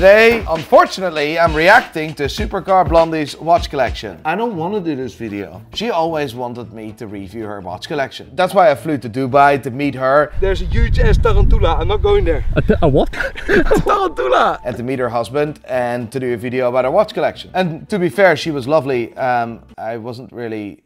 Today, unfortunately, I'm reacting to Supercar Blondie's watch collection. I don't want to do this video. She always wanted me to review her watch collection. That's why I flew to Dubai to meet her. There's a huge ass tarantula. I'm not going there. A what? A tarantula! And to meet her husband and to do a video about her watch collection. And to be fair, she was lovely. I wasn't really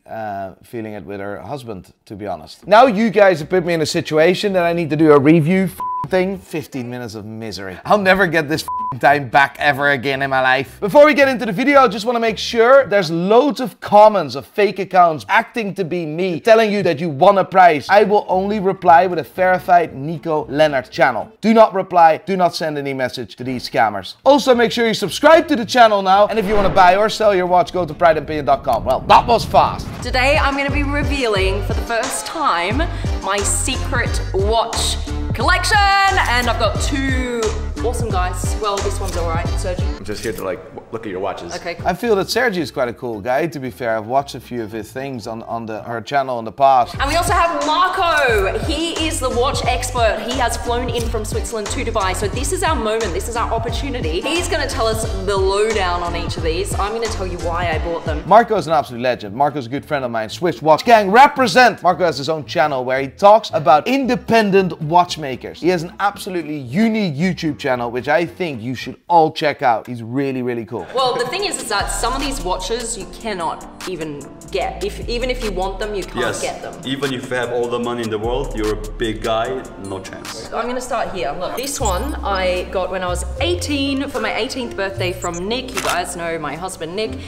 feeling it with her husband, to be honest. Now you guys have put me in a situation that I need to do a review thing. 15 minutes of misery. I'll never get this time back ever again in my life. Before we get into the video, I just want to make sure there's loads of comments of fake accounts acting to be me, telling you that you won a prize. I will only reply with a verified Nico Leonard channel. Do not reply, do not send any message to these scammers. Also, make sure you subscribe to the channel now, and if you want to buy or sell your watch, go to prideandpin.com. Well, that was fast. Today I'm going to be revealing for the first time my secret watch collection, and I've got two awesome guys. Well, this one's alright, Sergi. I'm just here to like look at your watches. Okay. I feel that Sergi is quite a cool guy, to be fair. I've watched a few of his things on her channel in the past. And we also have Marko. He is the watch expert. He has flown in from Switzerland to Dubai. So this is our moment, this is our opportunity. He's gonna tell us the lowdown on each of these. I'm gonna tell you why I bought them. Marko is an absolute legend. Marko's a good friend of mine. Swiss Watch Gang represent. Marko has his own channel where he talks about independent watchmakers. He has an absolutely unique YouTube channel, which I think you should all check out. He's really, really cool. Well, the thing is that some of these watches you cannot even get. Even if you want them, you can't get them. Even if you have all the money in the world, you're a big guy, no chance. I'm gonna start here. Look, this one I got when I was 18 for my 18th birthday from Nick. You guys know my husband, Nick.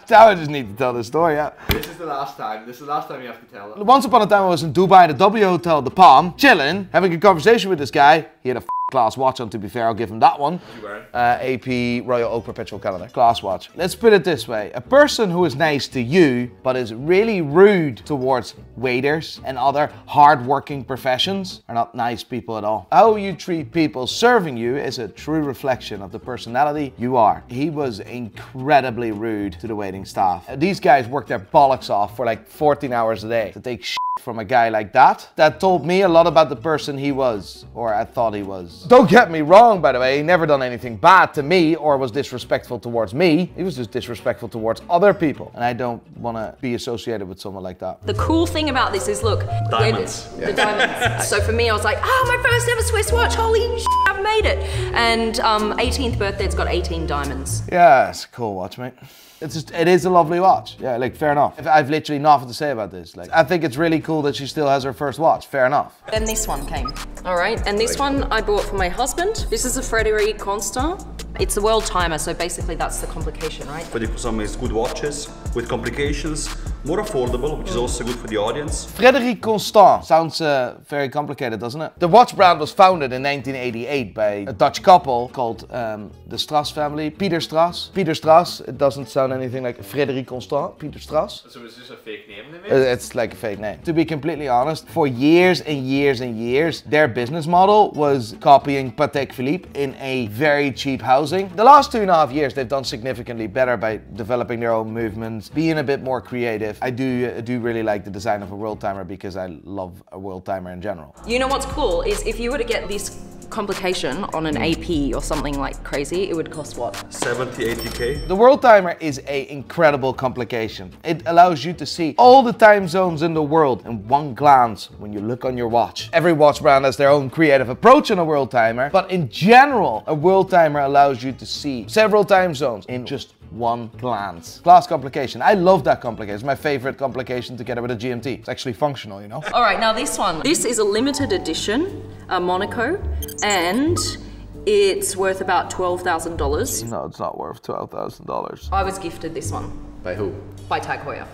Now I just need to tell the story, yeah. This is the last time. This is the last time you have to tell it. Once upon a time I was in Dubai at the W Hotel, the Palm, chilling, having a conversation with this guy. He had a class watch on, to be fair, I'll give him that one. You wearing? AP Royal Oak Perpetual calendar. Class watch. Let's put it this way. A person who is nice to you, but is really rude towards waiters and other hard-working professions are not nice people at all. How you treat people serving you is a true reflection of the personality you are. He was incredibly rude to the waiting staff. These guys work their bollocks off for like 14 hours a day to take shit from a guy like that. That told me a lot about the person he was, or I thought he was. Don't get me wrong, by the way, he never done anything bad to me or was disrespectful towards me. He was just disrespectful towards other people. And I don't want to be associated with someone like that. The cool thing about this is, look, Diamonds. the diamonds. So for me, I was like, oh, my first ever Swiss watch, holy shit, I've made it. And 18th birthday, it's got 18 diamonds. Yeah, it's a cool watch, mate. It is a lovely watch. Yeah, like, fair enough. I've literally nothing to say about this. Like, I think it's really cool that she still has her first watch. Fair enough. Then this one came. All right, and this one I bought for my husband. This is a FREDERIQUE Constant. It's a world timer, so basically that's the complication, right? But if some is good watches with complications, more affordable, which is also good for the audience. FREDERIQUE Constant sounds very complicated, doesn't it? The watch brand was founded in 1988 by a Dutch couple called the Strass family. Peter Strass. Peter Strass. It doesn't sound anything like FREDERIQUE Constant. Peter Strass. So is this a fake name? It's like a fake name. To be completely honest, for years and years and years, their business model was copying Patek Philippe in a very cheap housing. The last 2.5 years, they've done significantly better by developing their own movements, being a bit more creative. I do really like the design of a world timer because I love a world timer in general. You know what's cool is if you were to get this complication on an AP or something like crazy, it would cost what? 70, 80K. The world timer is an incredible complication. It allows you to see all the time zones in the world in one glance when you look on your watch. Every watch brand has their own creative approach on a world timer, but in general, a world timer allows you to see several time zones in just one glance. Class complication. I love that complication. It's my favorite complication together with a GMT. It's actually functional, you know? All right, now this one. This is a limited edition, Monaco, and it's worth about $12,000. No, it's not worth $12,000. I was gifted this one. By who? By Tag Heuer.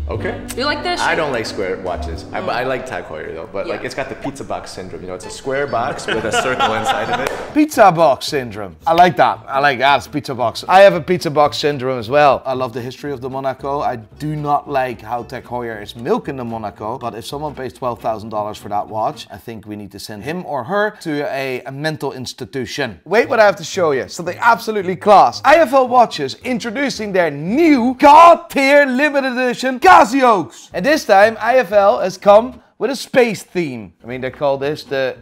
Okay. Do you like that? I don't like square watches. I like Tag Heuer though, but like it's got the pizza box syndrome. You know, it's a square box with a circle inside of it. Pizza box syndrome. I like that. I like that. It's pizza box. I have a pizza box syndrome as well. I love the history of the Monaco. I do not like how Tag Heuer is milking the Monaco, but if someone pays $12,000 for that watch, I think we need to send him or her to a mental institution. Wait what I have to show you. Something absolutely class. IFL Watches introducing their new God-tier limited edition Casios. And this time IFL has come with a space theme. I mean, they call this the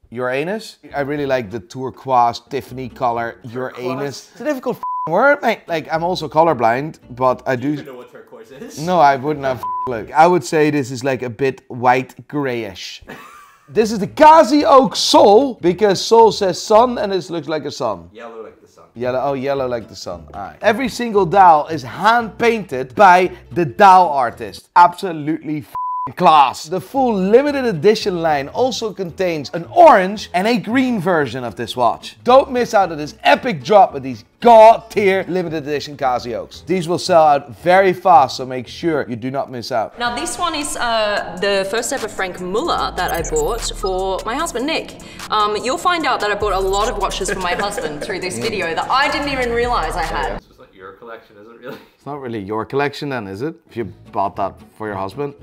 Uranus. I really like the turquoise Tiffany color Uranus. It's a difficult word, mate. Like, I'm also colorblind, but I do. You know what turquoise is? No, I wouldn't have look. I would say this is like a bit white grayish. This is the Gazi Oak Sol, because Sol says sun and this looks like a sun. Yellow like the sun. Yellow, oh, yellow like the sun. All right. Every single dowel is hand painted by the dowel artist. Absolutely class. The full limited edition line also contains an orange and a green version of this watch. Don't miss out on this epic drop with these god tier limited edition Casios. These will sell out very fast, so make sure you do not miss out. Now this one is the first ever Frank Muller that I bought for my husband Nick. You'll find out that I bought a lot of watches for my husband through this video that I didn't even realize I had. This was like your collection, isn't it really? It's not really your collection then, is it? If you bought that for your husband.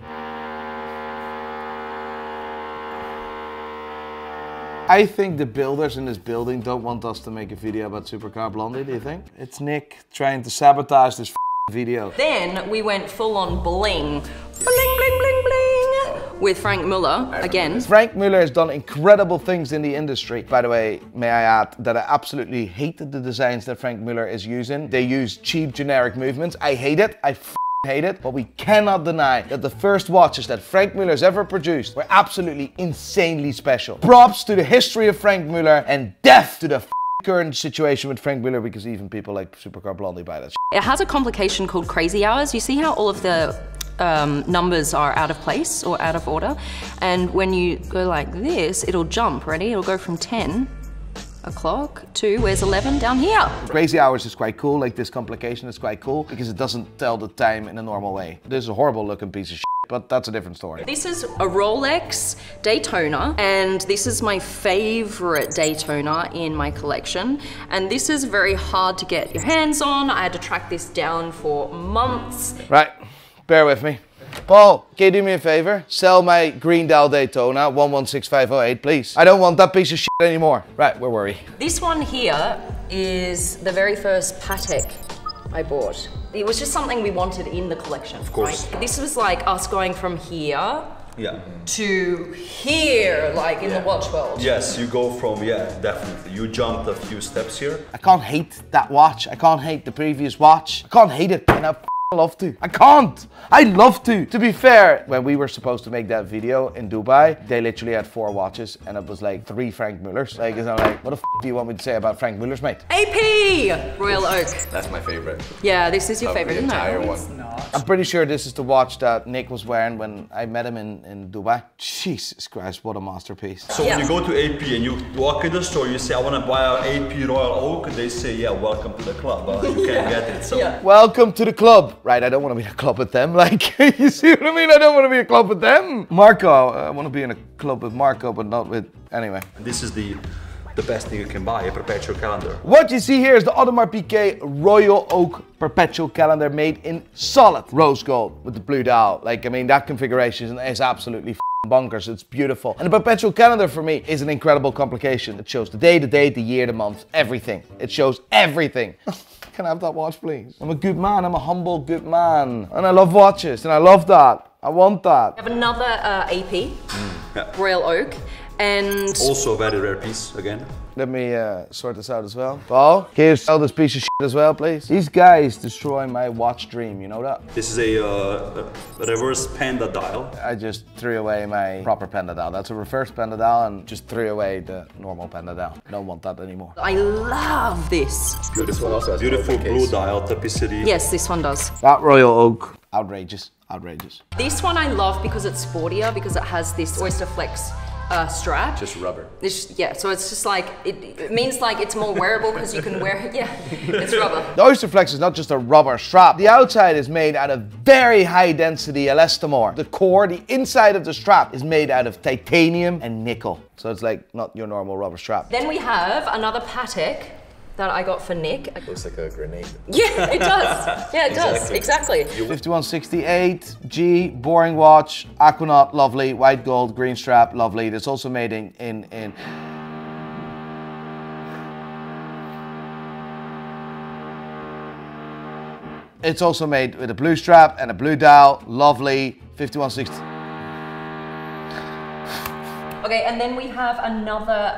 I think the builders in this building don't want us to make a video about Supercar Blondie, do you think? It's Nick trying to sabotage this video. Then we went full on bling. Bling, bling, bling, bling. With Frank Muller, again. Frank Muller has done incredible things in the industry. By the way, may I add that I absolutely hate the designs that Frank Muller is using. They use cheap generic movements. I hate it. I hate it, but we cannot deny that the first watches that Frank Muller's ever produced were absolutely insanely special. Props to the history of Frank Muller and death to the current situation with Frank Muller, because even people like Supercar Blondie buy that shit. It has a complication called crazy hours. You see how all of the numbers are out of place or out of order? And when you go like this, it'll jump, ready? It'll go from 10 o'clock to, where's 11? Down here. Crazy hours is quite cool, like this complication is quite cool because it doesn't tell the time in a normal way. This is a horrible looking piece of shit, but that's a different story. This is a Rolex Daytona, and this is my favorite Daytona in my collection. And this is very hard to get your hands on. I had to track this down for months. Right, bear with me. Paul, can you do me a favor? Sell my green dial Daytona 116508, please. I don't want that piece of shit anymore. Right, where were we? This one here is the very first Patek I bought. It was just something we wanted in the collection. Of course. Right? This was like us going from here to here, like in the watch world. Yes, you go from, definitely. You jumped a few steps here. I can't hate that watch. I can't hate the previous watch. I can't hate it, and I love to. I can't. I love to. To be fair, when we were supposed to make that video in Dubai, they literally had 4 watches and it was like 3 Frank Mullers. Like, it's not like, what the f do you want me to say about Frank Mullers, mate? AP! Royal Oak. That's my favorite. Yeah, this is your favorite, isn't it? The entire one. I'm pretty sure this is the watch that Nick was wearing when I met him in Dubai. Jesus Christ, what a masterpiece. So when you go to AP and you walk in the store, you say, I want to buy an AP Royal Oak, and they say, yeah, welcome to the club. You can't get it. So. Welcome to the club. Right, I don't want to be in a club with them. Like, you see what I mean? I don't want to be in a club with them. Marko, I want to be in a club with Marko, but not with, anyway. This is the best thing you can buy, a perpetual calendar. What you see here is the Audemars Piguet Royal Oak Perpetual Calendar made in solid rose gold with the blue dial. Like, I mean, that configuration is absolutely bonkers. It's beautiful. And the Perpetual Calendar for me is an incredible complication. It shows the day, the date, the year, the month, everything. It shows everything. Can I have that watch, please? I'm a good man. I'm a humble, good man. And I love watches, and I love that. I want that. I have another AP, Royal Oak, and... Also a very rare piece, again. Let me sort this out as well. Paul, can you sell this piece of shit as well, please? These guys destroy my watch dream, you know that? This is a reverse panda dial. I just threw away my proper panda dial. That's a reverse panda dial and just threw away the normal panda dial. I don't want that anymore. I love this. This one also has beautiful blue dial, tapestry. Yes, this one does. That Royal Oak, outrageous, outrageous. This one I love because it's sportier, because it has this Oyster Flex strap. Just rubber. So it's just like, it means like it's more wearable because you can wear it. Yeah, it's rubber. The Oyster Flex is not just a rubber strap. The outside is made out of very high density elastomor. The core, the inside of the strap is made out of titanium and nickel. So it's like not your normal rubber strap. Then we have another Patek that I got for Nick. Looks like a grenade. Yeah, it does. Yeah, it does. Exactly. 5168 G, boring watch, Aquanaut, lovely, white gold, green strap, lovely. It's also made in It's also made with a blue strap and a blue dial, lovely, 5160. Okay, and then we have another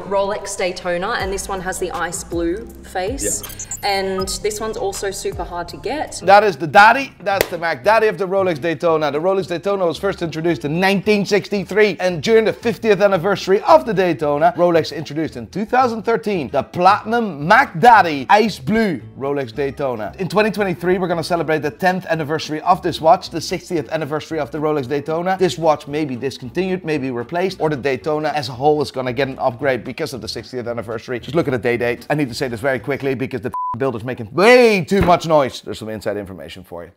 Rolex Daytona, and this one has the ice blue face. Yeah. And this one's also super hard to get. That is the daddy, that's the Mac Daddy of the Rolex Daytona. The Rolex Daytona was first introduced in 1963, and during the 50th anniversary of the Daytona, Rolex introduced in 2013 the Platinum Mac Daddy Ice Blue Rolex Daytona. In 2023, we're going to celebrate the 10th anniversary of this watch, the 60th anniversary of the Rolex Daytona. This watch may be discontinued, may be replaced, or the Daytona as a whole is going to get an upgrade because of the 60th anniversary. Just look at the date. I need to say this very quickly because the builder's making way too much noise. There's some inside information for you.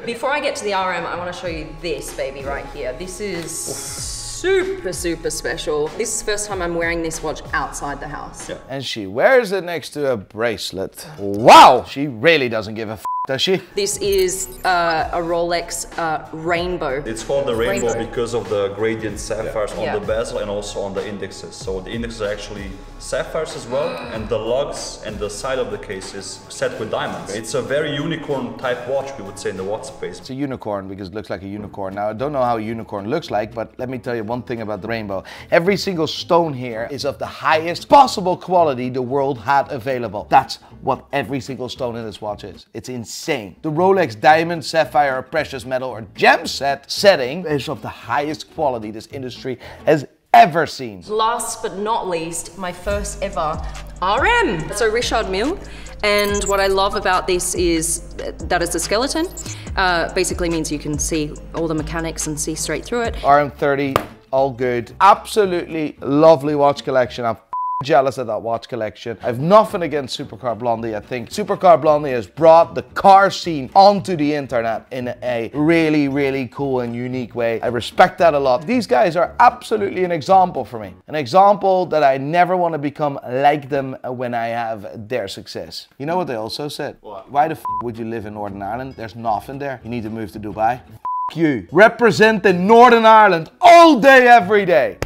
Before I get to the RM, I want to show you this baby right here. This is super, super special. This is the first time I'm wearing this watch outside the house. Yeah. And she wears it next to a bracelet. Wow! She really doesn't give a f, does she? This is a Rolex Rainbow. It's called the Rainbow because of the gradient sapphires on the bezel and also on the indexes. So the indexes are actually sapphires as well, and the lugs and the side of the case is set with diamonds. It's a very unicorn type watch, we would say, in the watch space. It's a unicorn because it looks like a unicorn. Now, I don't know how a unicorn looks like, but let me tell you one thing about the Rainbow. Every single stone here is of the highest possible quality the world had available. That's what every single stone in this watch is. It's insane. The Rolex diamond, sapphire, precious metal, or gem setting is of the highest quality this industry has ever seen. Last but not least, my first ever RM. So Richard Mille, and what I love about this is that it's a skeleton. Basically means you can see all the mechanics and see straight through it. RM30, all good. Absolutely lovely watch collection. I'm jealous of that watch collection. I have nothing against Supercar Blondie. I think Supercar Blondie has brought the car scene onto the internet in a really, really cool and unique way. I respect that a lot. These guys are absolutely an example for me. An example that I never want to become like them when I have their success. You know what they also said? What? Why the f would you live in Northern Ireland? There's nothing there. You need to move to Dubai. F you. Representing Northern Ireland all day, every day.